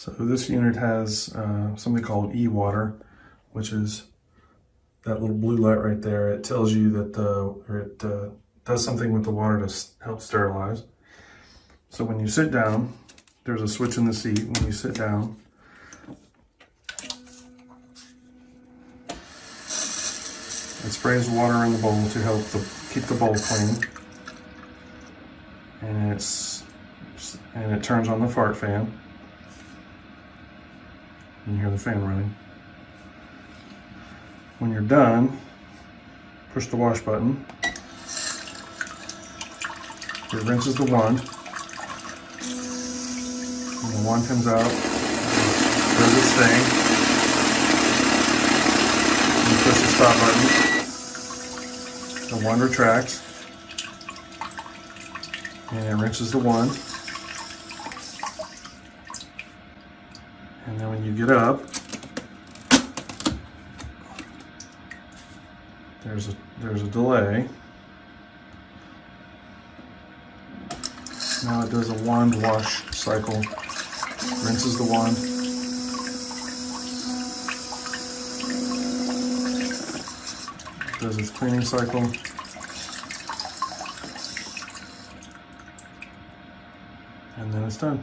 So this unit has something called EWATER, which is that little blue light right there. It tells you that it does something with the water to help sterilize. So when you sit down, there's a switch in the seat. When you sit down, it sprays water in the bowl to help keep the bowl clean. And it turns on the fart fan. You hear the fan running. When you're done, push the wash button. It rinses the wand. When the wand comes out, does its thing. You push the stop button. The wand retracts. And it rinses the wand. And then when you get up, there's a delay. Now it does a wand wash cycle. Rinses the wand. Does its cleaning cycle. And then it's done.